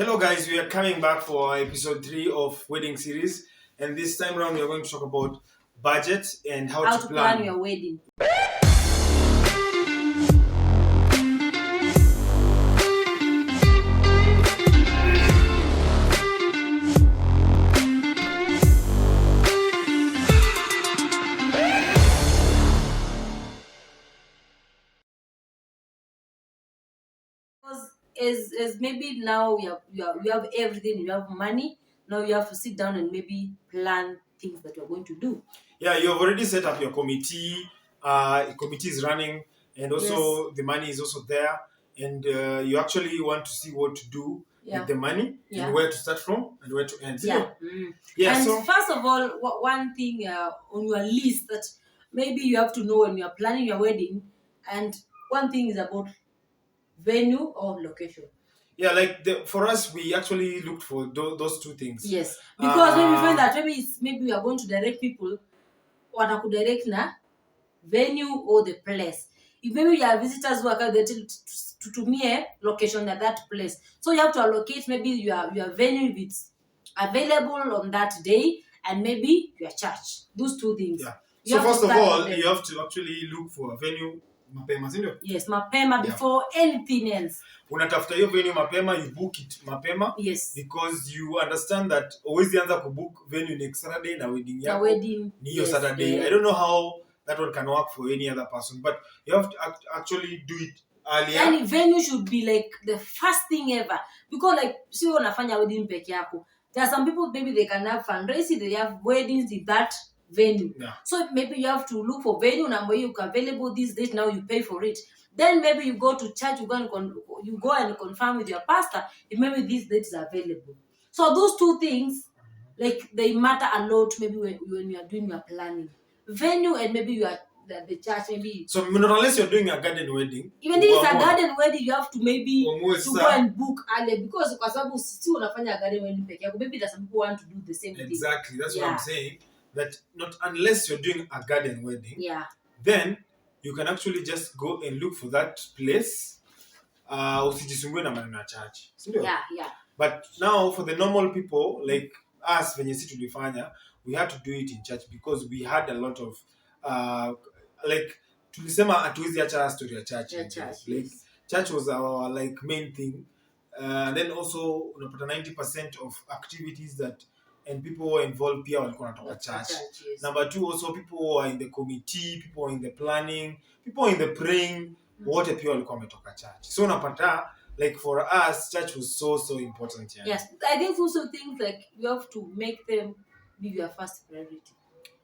Hello guys, we are coming back for episode 3 of wedding series, and this time around we are going to talk about budget and how to plan your wedding. Is maybe now you have everything, you have money. Now you have to sit down and maybe plan things that you're going to do. Yeah, you have already set up your committee. Committee is running, and also the money is also there, and you actually want to see what to do with the money and where to start from and where to end. And so first of all, one thing on your list that maybe you have to know when you are planning your wedding, and one thing is about venue or location. Yeah, like for us, we actually looked for those two things. Yes, because when we find that maybe we are going to direct people, watakudirect na venue or the place. If maybe you have visitors who are going to me location at that place, so you have to allocate maybe your venue if it's available on that day, and maybe your church. Those two things. Yeah. So first of all, you have to actually look for a venue mapema, sindio? Yes, mapema before anything else. Unatafuta hiyo venue mapema, you book it mapema. Yes. Because you understand that always anza kubook venue next Saturday na wedding yako. Wedding. Ni hiyo Saturday. Yeah. I don't know how that one can work for any other person, but you have to actually do it earlier. And venue should be like the first thing ever, because like sio unafanya wedding peke yako. There are some people maybe they can have fundraising, they have weddings in that venue. Yeah. So maybe you have to look for venue number you available this date, now you pay for it. Then maybe you go to church, you go and confirm with your pastor if maybe this date is available. So those two things, like they matter a lot maybe when you are doing your planning. Venue and maybe you are the church maybe. So not unless you're doing a garden wedding. Even if it's a garden wedding, you have to maybe to go and book early, because kwa sababu still unafanya garden wedding peke yako. Maybe there's some people want to do the same thing. Exactly, that's what I'm saying. That not unless you're doing a garden wedding, then you can actually just go and look for that place. Usijisumbue na maneno ya church. Yeah. But now for the normal people like us, venye si tulifanya, we had to do it in church because we had a lot of like tulisema hatuwezi acha story ya church. Like church was our like main thing. And then also unapata 90% of activities that and people who are involved pia walikuwa wanatoka church. Yes. Number 2, also people who are in the committee, people who are in the planning, people who are in the praying, wote pia walikuwa wametoka church. So unapata like for us, church was so important. Yeah. Yes, I think also things like you have to make them be your first priority.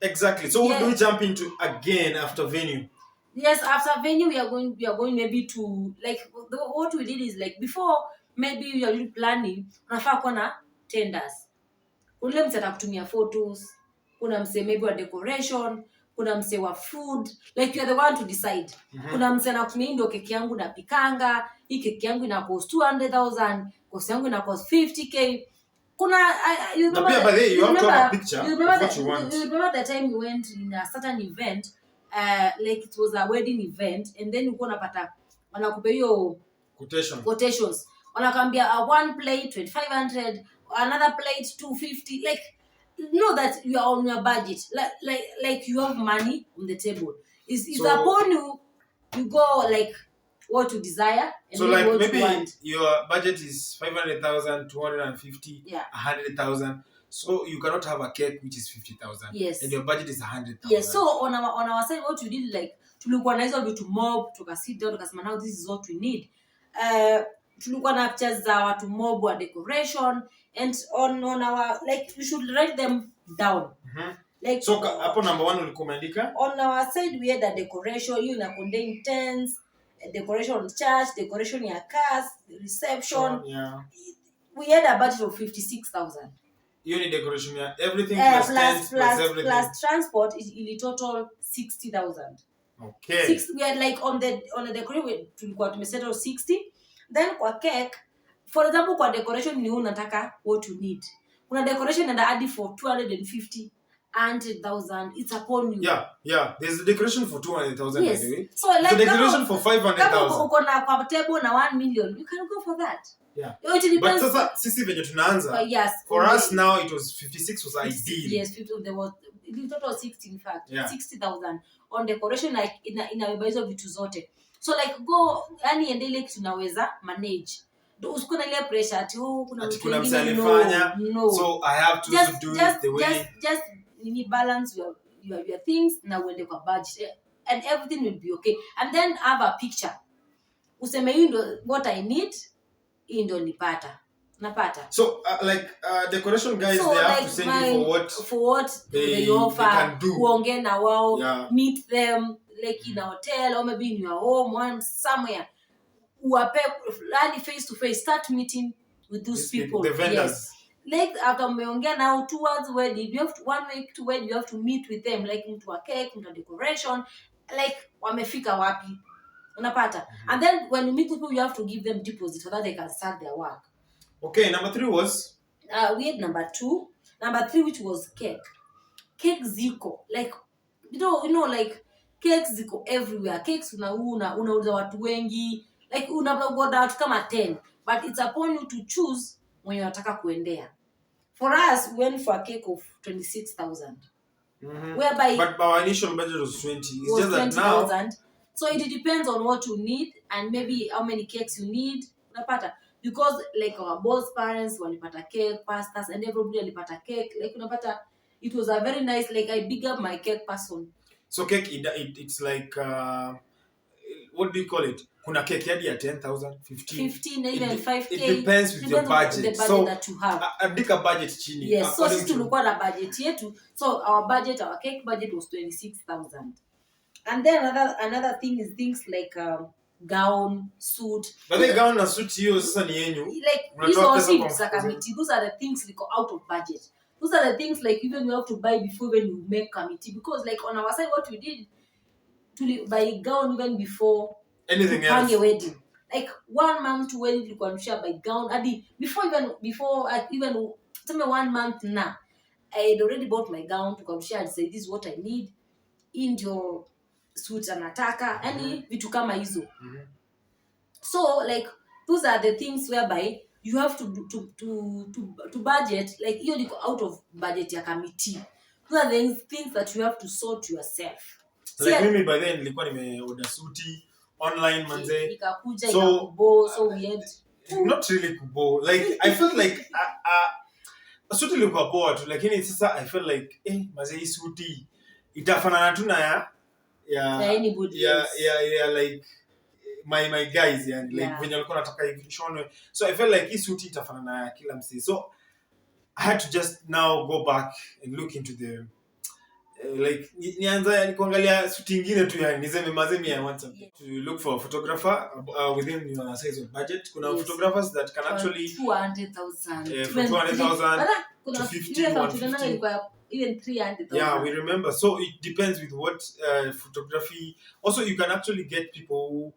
Exactly. So what do we jump into again after venue? Yes, after venue we are going maybe to like what we did is like before maybe you are really planning, unafaa kuwa na tenders. Ule mse atakutumia photos, kuna mse maybe wa decoration, kuna mse wa food, like you are the one to decide. Kuna mse anakutumia ndio keki yangu napikanga, hii keki yangu ina cost 200,000, cost yangu ina cost 50k. Kuna you remember you have to have a picture of what you want. You remember the time we went in a certain event, like it was a wedding event, and then uko unapata wanakupa hiyo quotations. Wanakuambia one plate 2500, another plate 250. Like know that you are on your budget, like you have money on the table. Is upon you go like what you desire, and so like what maybe you want. Your budget is 500,000, 250, 100,000. So you cannot have a cake which is 50,000. Yes. And your budget is 100,000. Yes. So on our side, what we did like tulikuwa na hizo vitu mob, tukasit down tukasema now this is what we need. Tulikuwa na pictures za watu mob wa decoration, and on our like we should write them down. Like so hapo number 1 ulikuwa umeandika on our side we had a decoration, you na contain tents, a decoration on church, decoration ya cars, reception. We had a budget of 56,000. You need decoration ya everything plus tents plus everything plus transport is total 60,000. Okay. We had like on the decoration tulikuwa tumesettle 60. Then kwa cake, for example, kwa decoration ni unataka what you need. Kuna decoration and add for 250. 100,000, it's upon you. Yeah. There's a decoration for 200,000 yes. by the way. So like there's a decoration for 500,000. Kama uko na kwa table na 1 million, you can go for that. Yeah. It depends. But sasa sisi venye tunaanza. Yes. For us now it was 56 was ideal. Yes, 50 there was in total 60 in fact. Yeah. 60,000 on decoration like inabeba hizo vitu zote. So like go yani endele kitu naweza manage. Usikuna ile pressure ati kuna mtu mwingine no. So I have to do it the way just you need balance your things na uende kwa budget and everything will be okay. And then have a picture. Useme hii ndo what I need, hii ndo nipata. Napata. So decoration guys, so, they have to send you for what they offer. They can do. Kuongea na wao, meet them like in a hotel or maybe in your home or somewhere. Uwape really face to face, start meeting with those people. The vendors. Yes. Like after mmeongea now towards wedding, you have to 1 week to wedding, you have to meet with them like mtu wa cake, mtu wa decoration, like wamefika wapi. Unapata. And then when you meet people, you have to give them deposit so that they can start their work. Okay, number 3 was? We had number 2. Number 3, which was cake. Cake ziko. Like, you know, like, cakes ziko everywhere. Cakes unauza watu wengi. Like, unagoda watu kama 10. But it's upon you to choose when unataka kuendea. For us, we went for a cake of 26,000. Whereby... But our initial budget was 20. It's just that now... So it depends on what you need and maybe how many cakes you need. Unapata. Because like our both parents walipata cake, pastors, and everybody walipata cake. Like unapata, it was a very nice, like I big up my cake person. So cake, it's like, what do you call it? Kuna cake yadi ya 10,000, 15, even 5K. It depends with your budget. The budget that you have. Andika budget chini. Yes, so sisi tulikuwa na budget yetu. So our cake budget was 26,000. And then another thing is things like gown, suit. But the gown and suit hiyo sasa ni yenyu. Like these are the things like out of budget. Those are the things like even you have to buy before when you make committee, because like on our side what we did to buy gown even before anything else. A wedding. Like 1 month to wedding tulikuwa tunashare buy gown hadi before 1 month now. I had already bought my gown to share and say this is what I need in your suit anataka yani vitu kama hizo. So like those are the things whereby you have to budget, like hiyo liko out of budget ya committee. Those are the things that you have to sort yourself. Like mimi by then nilikuwa nimeorder suti online manze, ikakuja ikakubo, so we had not really kubo, like I felt like suti ilikuwa poa tu, lakini sasa I felt like manze hii suti itafanana tu na anybody like my guys and like when you're gonna nataka hivi shonwe, so I felt like hii suti itafanana na kila msi, so I had to just now go back and look into the like nianza kuangalia suti nyingine tu, yani niseme mazemi I want to look for a photographer within your size of budget. Kuna photographers that can actually 200,000 from 200,000 to 50 even 300,000. Yeah, we remember. So it depends with what photography. Also, you can actually get people who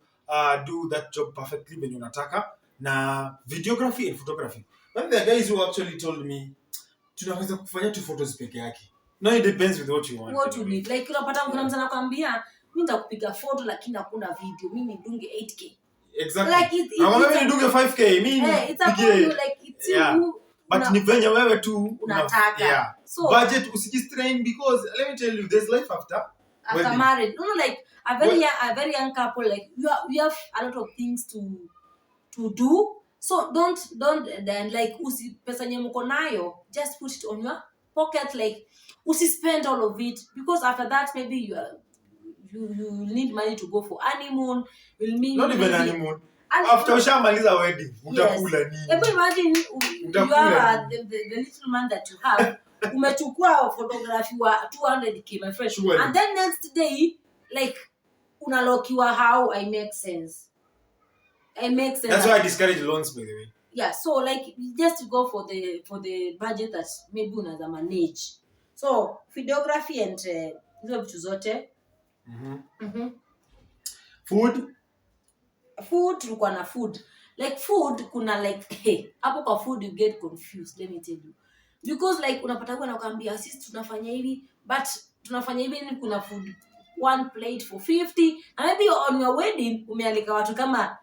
do that job perfectly when you're nataka na videography and photography. But there are guys who actually told me tunaweza kufanya tu photos peke yake. No, it depends with what you want. What you need. Like unapata kuna mtu anakuambia mimi nitakupiga photo lakini hakuna video. Mimi dunge 8K. Exactly. Like na wewe dunge 5K. Mimi it's a you, like it's you. But ni venye wewe tu unataka. So budget usijistrain, because let me tell you there's life after marriage. No, like a very young couple, like you have a lot of things to do. So don't then like pesa yenye mko nayo, just put it on your pocket, like spend all of it, because after that maybe you need money to go for honeymoon. Not even honeymoon. After ushamaliza wedding, utakula nini? Imagine you have the little man that you have, umechukua photography wa 200K, my friend. Sure. And then next day, like, unalokiwa how I make sense. That's why I discourage loans, by the way. Yeah, so like just go for the budget that maybe unaza manage. So videography and hizo vitu zote. Food tulikuwa na food. Like food kuna like hapo kwa food you get confused, let me tell you. because like unapata kwa nakwambia sisi tunafanya hivi, but tunafanya hivi ni kuna food one plate for 50 and maybe on your wedding umealika watu kama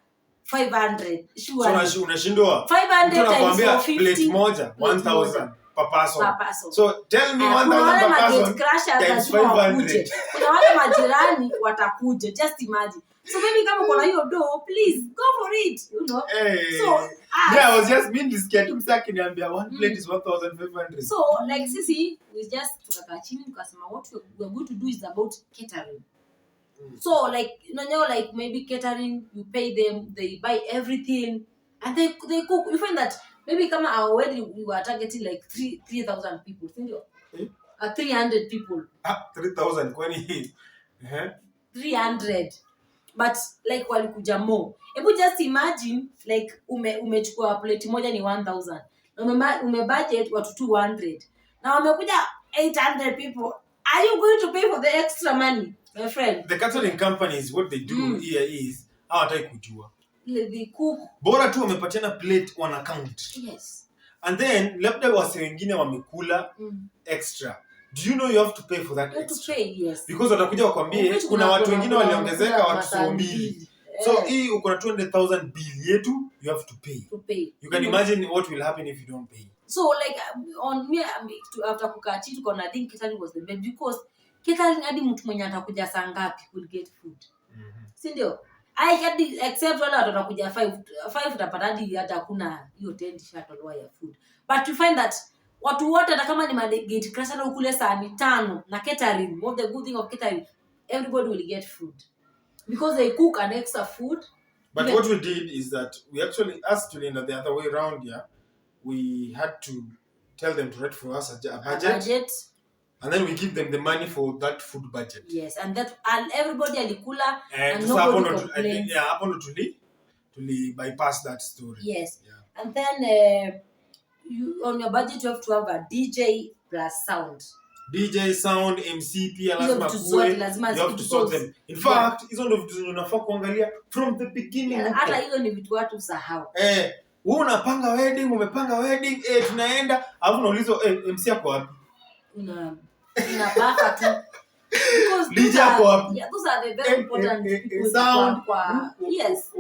500. Sure. So unashindwa 500 times 50 plate moja 1000 per person. So tell me 1000 per person times 500. Kuna wale majirani watakuja, just imagine. So maybe kama kuna hiyo do, please go for it, you know. Hey. So yeah, I was just being scared. Msaki niambia one plate is 1500. So like sisi we just tukakaa chini tukasema what we are going to do is about catering. So like like maybe catering, you pay them, they buy everything and they cook. You find that maybe kama our wedding we were targeting like 3,000 people, sindio? 300 people. 3,000 kwani 300, but like walikuja more. Hebu just imagine like umechukua plate moja ni 1,000 na budget watu 200 na wamekuja 800 people. Are you going to pay for the extra money, my friend? The catering companies, what they do here is hawataki kujua. They cook. Bora tu wamepatiana plate on account. Yes. And then labda wase wengine wamekula extra. Do you know you have to pay for that you extra? Have to pay, yes. Because watakuja wakwambie kuna watu wengine waliongezeka watu 200. So hii uko na 200,000 bill yetu, you have to pay. You can imagine what will happen if you don't pay. So like on me after kukachi tuko na think catering was the best because catering hadi mtu mwenye atakuja saa ngapi will get food. Si ndio? I had except wala watu watakuja 5 utapata hadi hata hakuna hiyo tent shuttle ya food. But you find that watu wote hata kama ni gate crash hata ukule saa 5 na catering, what the good thing of catering, everybody will get food because they cook an extra food. But what we did is that we actually asked Juliana the other way around here. We had to tell them to write for us a budget. And then we give them the money for that food budget. Yes, and everybody alikula and nobody complained. Yeah, happen to bypass that story. Yes. Yeah. And then on your budget you have to have a DJ plus sound. DJ, sound, MC pia lazima kuwe. You have to sort them. In fact, hizo ndio vitu unafaa kuangalia from the beginning. Hata hiyo ni vitu watu usahau. Wewe unapanga wedding, umepanga wedding, tunaenda, alafu unaulizwa MC yako wapi? Unapaka tu. DJ yako wapi? Yeah, those are the very important sound. Yes.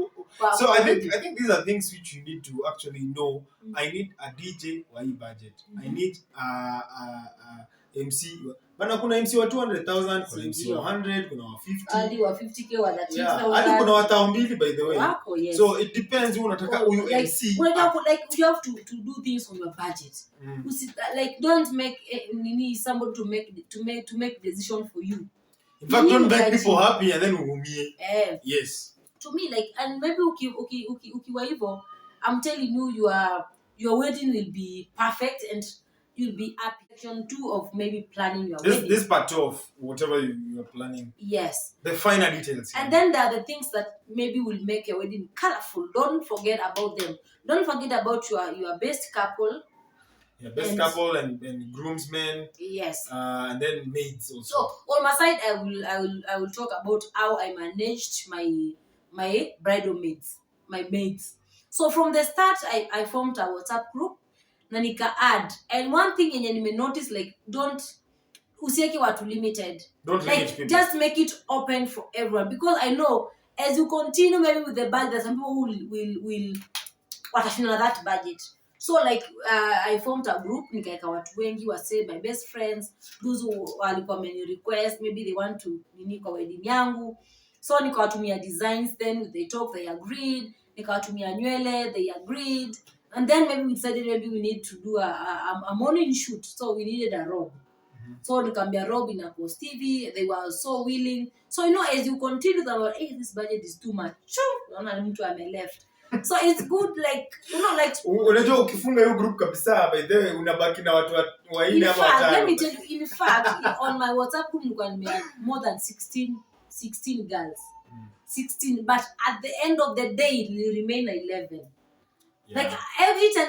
So I think these are things which you need to actually know. I need a DJ wa hii budget. I need a MC. Bana kuna MC wa 200,000, kuna MC wa 100, kuna wa 50. Hadi wa 50k wa 30,000. Yeah, hadi kuna wa 2,000 by the way. Wako, yes. So it depends unataka huyu MC. You have to do things on your budget. Like don't make somebody to make decision for you. In fact, don't make people happy and then uumie. Yes. To me, like, and maybe ukiwa hivyo, I'm telling you, your wedding will be perfect and you'll be happy. Section 2 of maybe planning your wedding. This part of whatever you are planning. Yes. The finer details. And then there are the things that maybe will make your wedding colorful. Don't forget about them. Don't forget about your best couple. Yeah, best couple and groomsmen. Yes. And then maids also. So on my side, I will talk about how I managed my bridal maids, my maids. So from the start, I formed a WhatsApp group na nika add. And one thing yenye nime notice, like, usiweke watu limited. Don't limit people. Just make it open for everyone. Because I know as you continue maybe with the budget, some people will watashinda that budget. So like I formed a group, nikaeka watu wengi wase my best friends, those who walikuwa many request, maybe they want to nini kwa wedding yangu. So nikawatumia designs, then they talk, they agreed. Nikawatumia nywele, they agreed. And then maybe we decided maybe we need to do a morning shoot. So we needed a robe. So nikambia robe in a post TV, they were so willing. So as you continue that, this budget is too much. Naona mtu left. So it's good, like, like unajua ukifunga hiyo group kabisa, by the way unabaki na watu waine ama watano. Let me tell you, in fact, on my WhatsApp group nilikuwa more than 16 girls. 16, but at the end of the day it will remain 11. Yeah. Like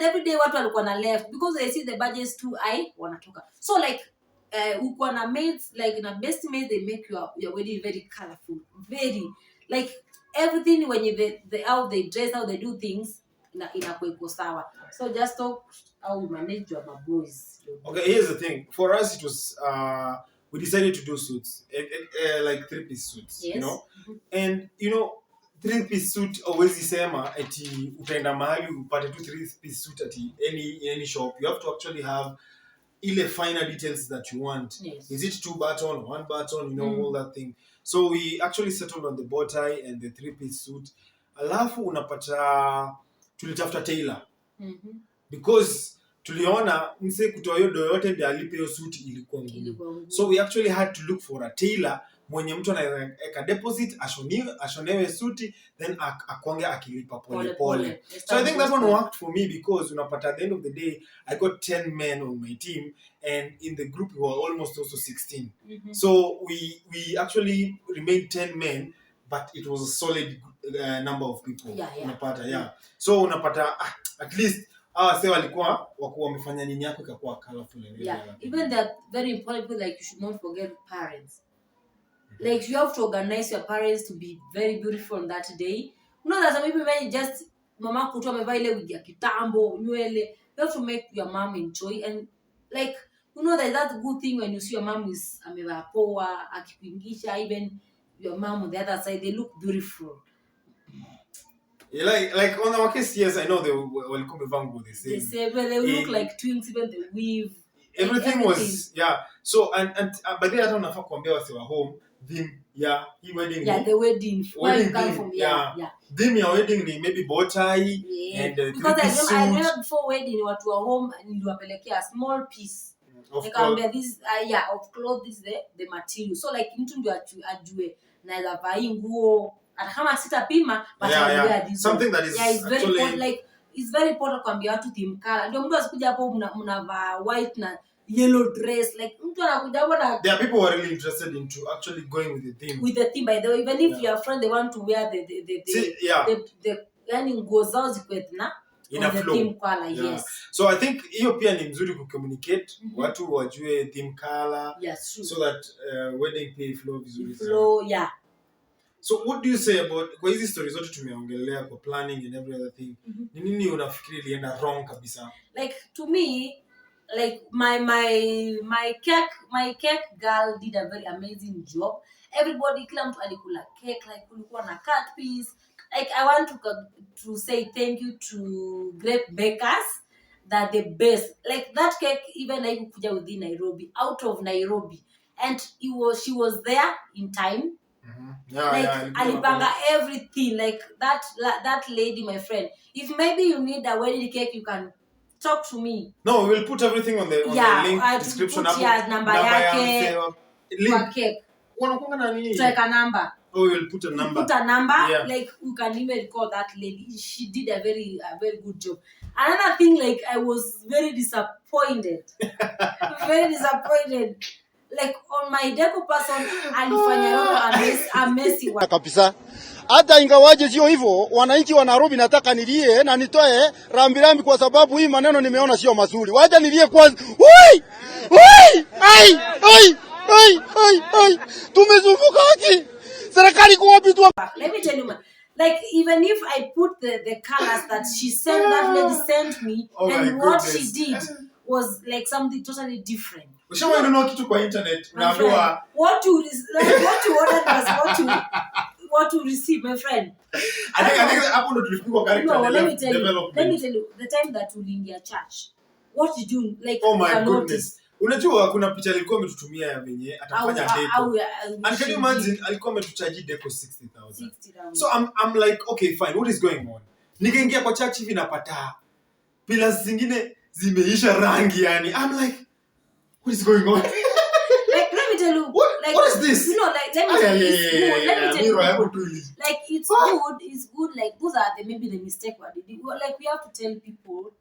every day watu walikuwa na left because they see the budget is too high, wanatoka. So like uko na maids, like na best maids, they make your wedding very colorful, very like everything when how they dress, how they do things inakuwa iko sawa. So just talk how you manage your boys. Okay, here's the thing. For us, it was we decided to do suits, like 3-piece suits, Yes. you know, and 3-piece suit always sema ati utaenda mahali upate tu 3-piece suit at any shop. You have to actually have ile finer details that you want. Yes. Is it 2 button, 1 button, all that thing. So we actually settled on the bow tie and the 3-piece suit. Alafu unapata tulitafuta tailor. Because tuliona mse kutoa hiyo do yote ndio alipe hiyo suit ilikuwa ngumu. So we actually had to look for a tailor mwenye mtu anaweka deposit ashonewe suti then akonge akilipa pole pole. So I think that one worked for me because unapata at the end of the day I got 10 men on my team and in the group we were almost also 16. So we actually remained 10 men but it was a solid number of people. Unapata so unapata at least say walikuwa wamefanya nini yako ikakuwa colorful and even that very important people, like you should not forget parents. Like you have to organize your parents to be very beautiful on that day. That some people may just mama kutoa amevaa ile wig ya kitambo nywele. You have to make your mom enjoy and like that good thing when you see your mom is amevaa poa akipingisha, even your mom on the other side they look beautiful. Like on our case, yes, I know they will come with the same. They say, but they look like twins, even the weave. Everything was So and but they don't have kuambia wase wa home theme he wedding. The wedding. Where you come from? Theme your wedding ni maybe bow tie and because I remember before wedding watu wa home niliwapelekea a small piece. Like this of clothes, this the material. So like mtu ndio ajue na zavai nguo kama sitapima but something that is it's very important, like it's very important kuambia watu theme color. Ndio mtu asikuja hapo mnavaa white na yellow dress, like mtu anakuja hapo na there are people who are really interested into actually going with the theme. By the way, even if your friend they want to wear the yani nguo zao zikwet na ina flow. Theme color, yes. So I think hiyo pia ni mzuri ku-communicate watu wajue theme color so that wedding pay flow vizuri. So what do you say about kwa hizi stories zote tumeongelea kwa planning and every other thing? Ni nini unafikiri ilienda wrong kabisa? Like to me, like my cake girl did a very amazing job. Everybody kila mtu alikula cake, like kulikuwa na cut piece. Like I want to say thank you to great bakers, that the best. Like that cake even haikuja within Nairobi, out of Nairobi, and she was there in time. Alipanga everything, like that lady, my friend. If maybe you need a wedding cake, you can talk to me. No, we will put everything on the link description. Number yake link cake. Wanakuanga na nini? Take a number. Oh, we will put a number. Like you can even call that lady. She did a very good job. Another thing, like I was very disappointed. Very disappointed. Like on my deco person alifanya a messy one. Kabisa. Hata ingawaje sio hivyo, wananchi wa Nairobi nataka nilie na nitoe rambirambi kwa sababu hii maneno nimeona sio mazuri. Wacha nilie kwanza. Ai. Tumezunguka haki. Serikali kwa wapi tu? Let me tell you, like even if I put the colors that that lady sent me, and what she did was like something totally different. Ushawahi nunua kitu kwa internet unaambiwa what you ordered was what you receive, my friend. I think hapo ndo tulifika character development. Let me tell you the time that uliingia church, what did you like? Oh my goodness. Unajua kuna picha alikuwa ametutumia ya venye atafanya deco. And can you imagine alikuwa ametuchaji deco 60,000. So I'm like, okay fine, what is going on? Nikaingia kwa church hivi napata pillars zingine zimeisha rangi yani. I'm like, what is going on? Like let me tell you, what is this? Like let me tell you, like it's good, like those are maybe the mistake what they did. Like we have to tell people,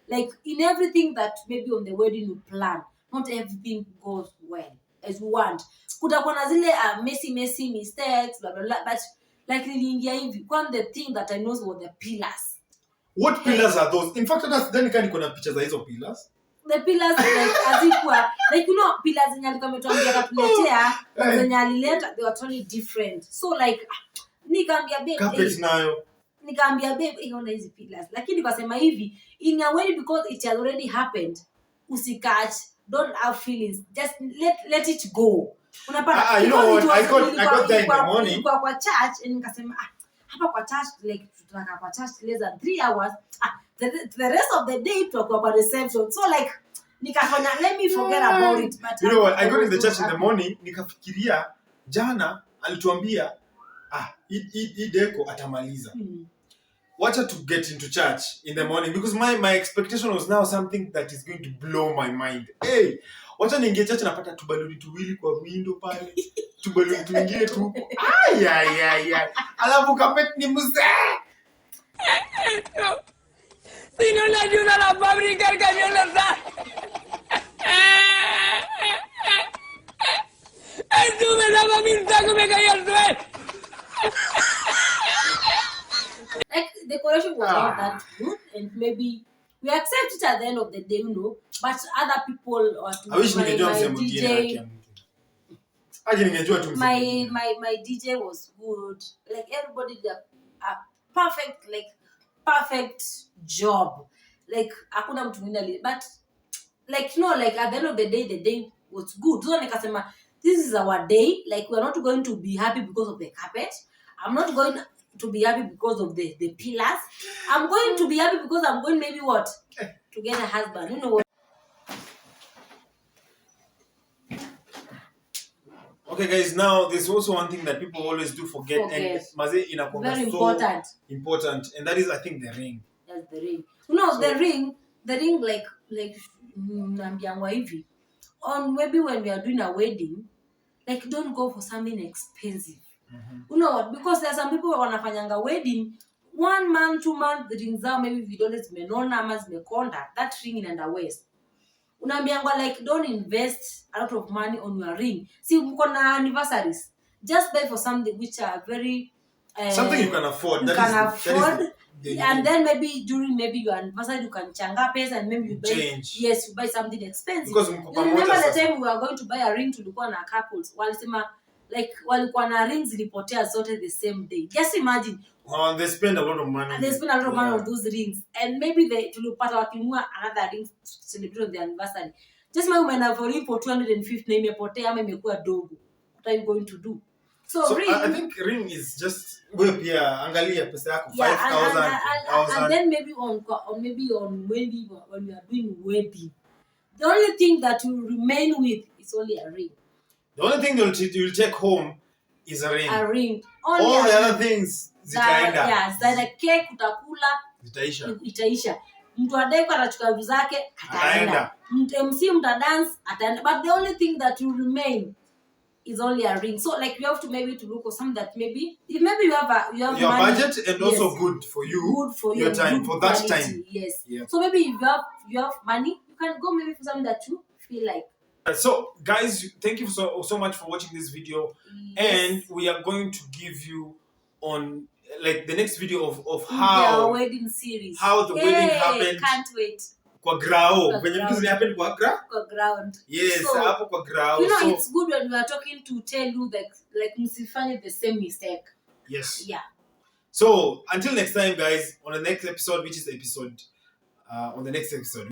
like in everything that maybe on the wedding you plan, not everything goes well as you want. Kutakuwa na zile messy mistakes blah blah blah, but like niliingia hivi one the thing that I know were the pillars. What pillars are those? In fact that's then can kuna picha za hizo pillars. The pillars like azikuwa like pillars zenye alikuwa ametuambia katuletea zenye alileta they were totally different. So like nikamwambia babe carpet nayo Nikaambia babe, iona hizi pillars. Lakini nikasema hivi, in a way because it has already happened, usikatch, don't have feelings. Just let it go. Unapata you know what? I got there in the morning. Kwa church and nikasema hapa kwa church like tutaka kwa church less than 3 hours. The rest of the day tutakuwa kwa reception. So like nikafanya let me forget about it. But you know what? I got in the church in the morning, nikafikiria jana alituambia hii deko atamaliza. Wacha to get into church in the morning because my expectation was now something that is going to blow my mind. Hey, wacha niingie church napata tubaluni tuwili kwa window pale. Tubaluni tuingie tu. Alafu kapet ni mzee. Si no le ayuda a la fábrica, el camión le está. Tú me daba mi taco, me caí al suelo. Like decoration was not that good, and maybe we accept it at the end of the day, you know. But other people or I wish my DJ. My DJ was good. Like everybody did a perfect job. Like hakuna mtu mwingine, but like like at the end of the day was good. So nikasema this is our day. Like we are not going to be happy because of the carpet. I'm not going to be happy because of the pillars. I'm going to be happy because I'm going maybe what? To get a husband. You know what? Okay guys, now there's also one thing that people always do forget. And maze inakuanga very important, and that is I think the ring. That's the ring. No, the ring like nambiangwa hivi. On maybe when we are doing a wedding, like don't go for something expensive. You know what? Because there are some people who wanafanyanga wedding 1 month, 2 months, the rings zao maybe vidole zimenona ama zimekonda, that ring inaenda waste. Unaambiangwa like don't invest a lot of money on your ring. See, mko na anniversaries. Just buy for something which are very something you can afford. And then maybe during your anniversary you can changa pesa and maybe you buy change. Yes, you buy something expensive. Because you remember the time we were going to buy a ring tulikuwa na couples. Walisema like walikuwa na rings zilipotea zote the same day. Just imagine. They spend a lot of money. And they spend a lot of money on those rings. And maybe tulipata wakinunua another ring to celebrate their anniversary. Just my umeenda for ring for 250 na imepotea ama imekuwa dogo. What are you going to do? So ring, I think ring is just pia angalia pesa yako 5,000. And then maybe on when we are doing wedding, the only thing that will remain with is only a ring. The only thing you'll take home is a ring. A ring. Only all the other things zitaenda. Zaida cake utakula itaisha. Mtu adeko atachukua vitu zake ataenda. MC mtadance ataenda. But the only thing that will remain is only a ring. So like you have to maybe to look for something that maybe you have your money, budget and also good for you. Your time for that quality, time. Yes. Yeah. So maybe if you have money, you can go maybe for something that you feel like. So guys, thank you so much for watching this video. Yes. And we are going to give you on like the next video of how the wedding series. How the wedding happened. Can't wait. Kwa grao. When you happened kwa ground. Yes, hapo kwa grao. You know, it's good when we are talking to tell you that like msifanye the same mistake. Yes. Yeah. So until next time guys, on the next episode, which is on the next episode.